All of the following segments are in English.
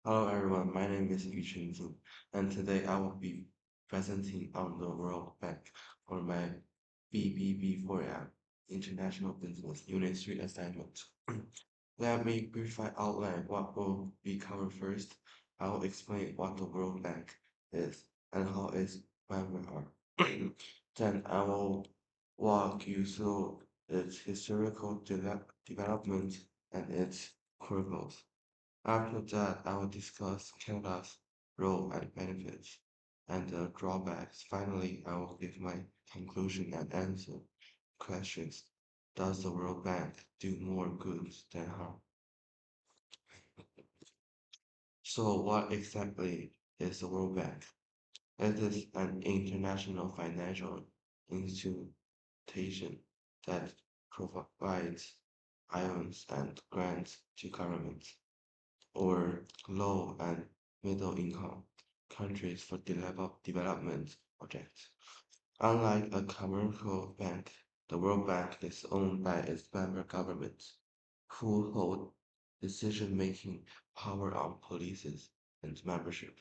Hello everyone, my name is Yuchun Zhu, and today I will be presenting on the World Bank for my BBB4M International Business Unit 3 assignment. Let me briefly outline what will be covered first. I will explain what the World Bank is and how its members are. Then I will walk you through its historical development and its core goals. After that, I will discuss Canada's role and benefits and the drawbacks. Finally, I will give my conclusion and answer questions. Does the World Bank do more good than harm? So, what exactly is the World Bank? It is an international financial institution that provides loans and grants to governments or low and middle income countries for development projects. Unlike a commercial bank, the World Bank is owned by its member governments, who hold decision-making power on policies and membership.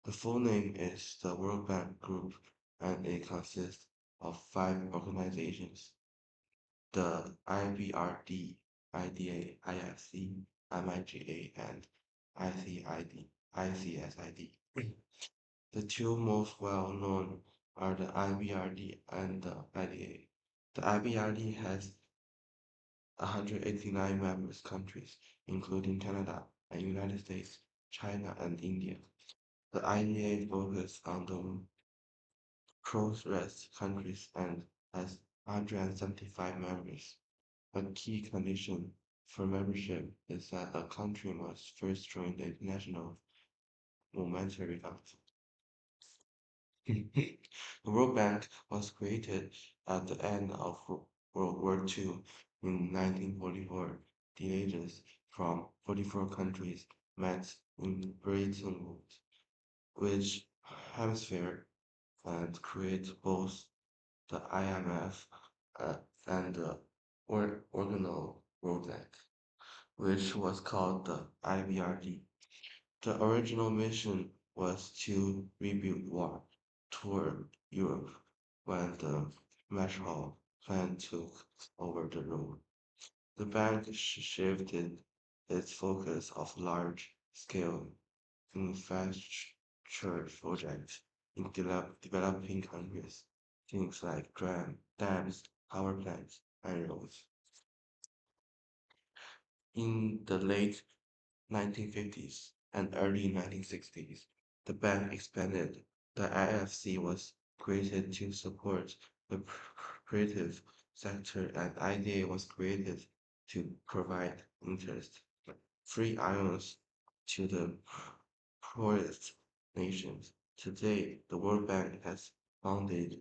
The full name is the World Bank Group, and it consists of five organizations: the IBRD, IDA, IFC, MIGA, and ICSID. The two most well known are the IBRD and the IDA. The IBRD has 189 members countries, including Canada and United States, China, and India. The IDA focuses on the poorest countries and has 175 members. A key condition for membership is that a country must first join the International Monetary Fund. The World Bank was created at the end of World War II in 1944. Delegates from 44 countries met in Bretton Woods, which hemisphere and create both the IMF uh, and the Original World Bank, which was called the IBRD. The original mission was to rebuild war toward Europe when the Marshall Plan took over the role. The bank shifted its focus of large-scale infrastructure projects in developing countries, things like dams, power plants, and roads. In the late 1950s and early 1960s, the bank expanded. The IFC was created to support the creative sector, and IDA was created to provide interest free loans to the poorest nations. Today, the World Bank has founded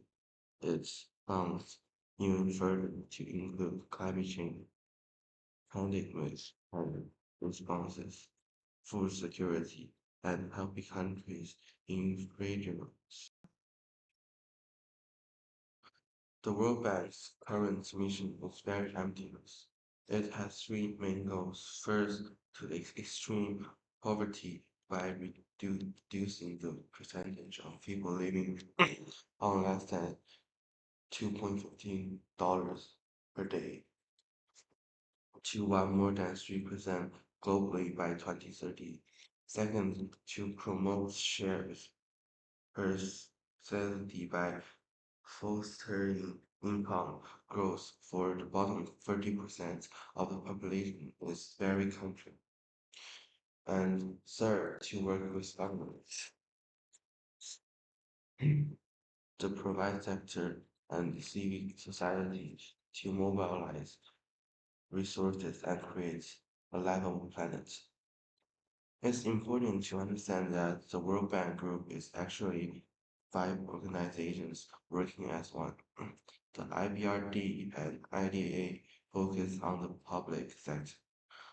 its funds even further to include climate change, pandemics, and responses, food security, and helping countries in regions. The World Bank's current mission is very ambitious. It has three main goals. First, to extreme poverty by reducing the percentage of people living on less than $2.15 per day to one more than 3% globally by 2030. Second, to promote shares prosperity by fostering income growth for the bottom 30% of the population in this very country. And third, to work with governments, the private sector, and civic society to mobilize resources and create a level planet. It's important to understand that the World Bank Group is actually five organizations working as one. The IBRD and IDA focus on the public sector,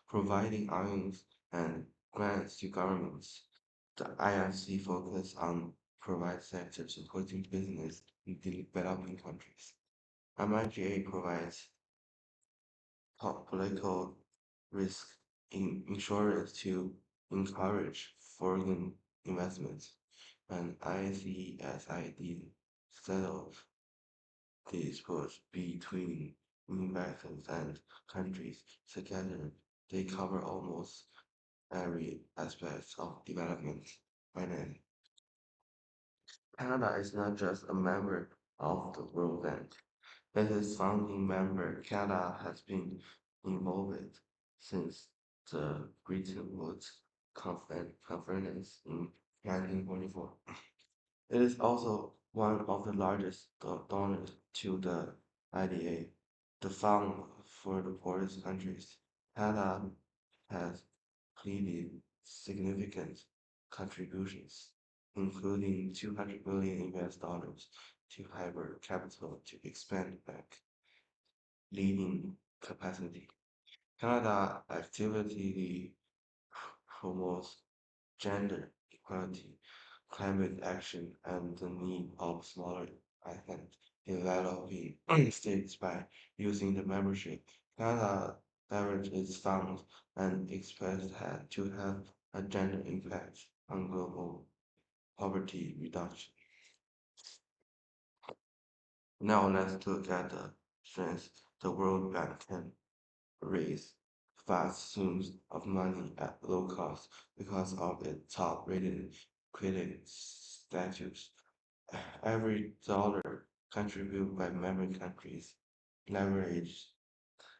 providing loans and grants to governments. The IFC focus on private sector supporting business in developing countries. MIGA provides political risk insurance to encourage foreign investments, and ICSID settled disputes between investors and countries. Together, they cover almost every aspect of development finance. Canada is not just a member of the World Bank. As its founding member, Canada has been involved since the Bretton Woods Conference in 1944. It is also one of the largest donors to the IDA, the fund for the poorest countries. Canada has pleaded significant contributions, including 200 million US dollars to hybrid capital to expand bank leading capacity. Canada actively promotes gender equality, climate action, and the need of smaller island developing states by using the membership. Canada leveraged its funds and expects to have a gender impact on global poverty reduction. Now let's look at the strengths the World Bank can raise vast sums of money at low cost because of its top-rated credit status. Every dollar contributed by member countries leverage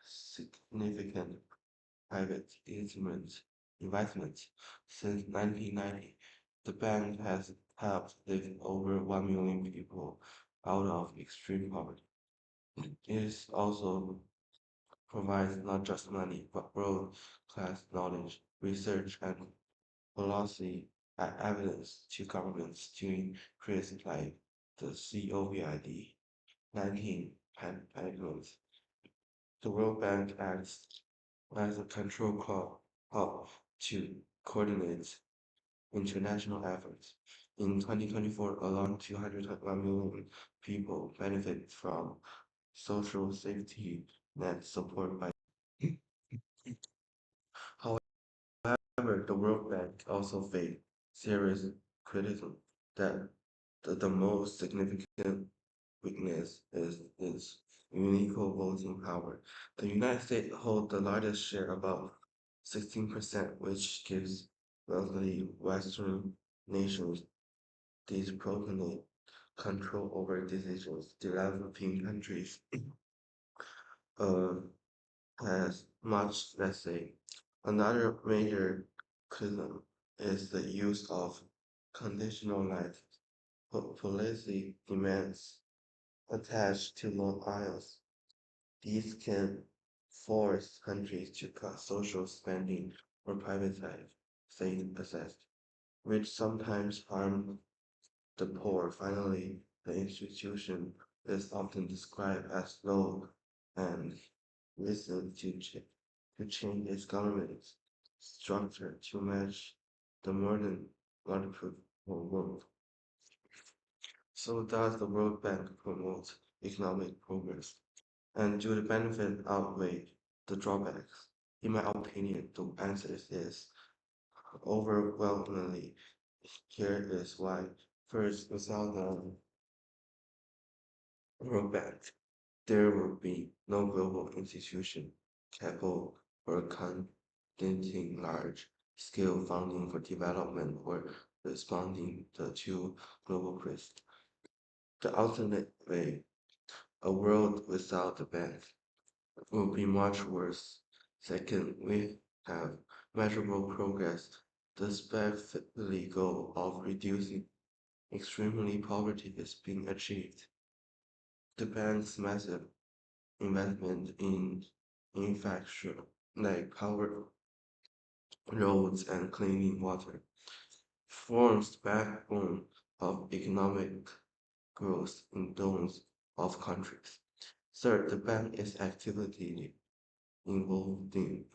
significant private investments. Since 1990, the bank has helped lift over 1 million people out of extreme poverty. It is also provides not just money, but world-class knowledge, research, and policy evidence to governments during crises like the COVID-19 pandemic. The World Bank acts as a control hub to coordinate international efforts. In 2024 alone, 201 million people benefited from social safety net support by. However, the World Bank also faced serious criticism that the most significant weakness is its unequal voting power. The United States holds the largest share, about 16%, which gives wealthy Western nations disproportionate control over decisions. Developing countries uh, has much less say. Another major criticism is the use of conditionalized policy demands attached to loan aisles. These can force countries to cut social spending or privatize state assets, which sometimes harm the poor. Finally, the institution is often described as slow and resistant to change its government structure to match the modern multiple world. So does the World Bank promote economic progress? And do the benefits outweigh the drawbacks? In my opinion, the answer is overwhelmingly. Here is why. First, without the World Bank, there would be no global institution capable for conducting large-scale funding for development or responding to global crises. The alternate way, a world without the bank, will be much worse. Second, we have measurable progress. The specific goal of reducing extremely poverty is being achieved. The bank's massive investment in infrastructure like power, roads, and clean water forms the backbone of economic growth in those of countries. Third, the bank is actively evolving.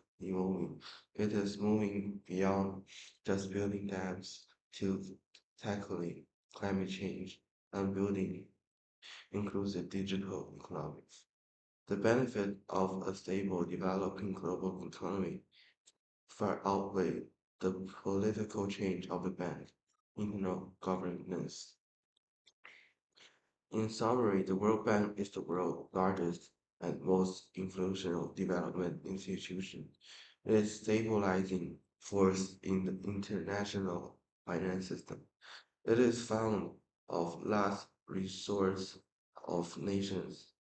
It is moving beyond just building dams to tackling climate change and building inclusive digital economics. The benefit of a stable, developing global economy far outweigh the political change of the bank internal governance. In summary, the World Bank is the world's largest and most influential development institution. It is stabilizing force in the international finance system. It is found of last resource of nations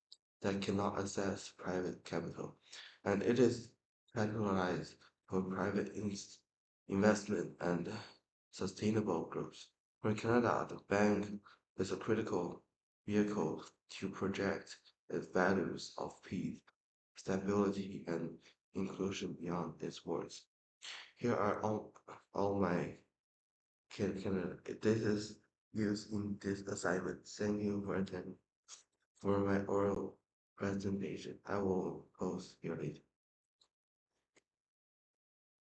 that cannot access private capital, and it is capitalized for private investment and sustainable growth. For Canada, the bank is a critical vehicle to project its values of peace, stability, and inclusion beyond its borders. Here are all my this is used in this assignment. Thank you for attending for my oral presentation. I will post your later.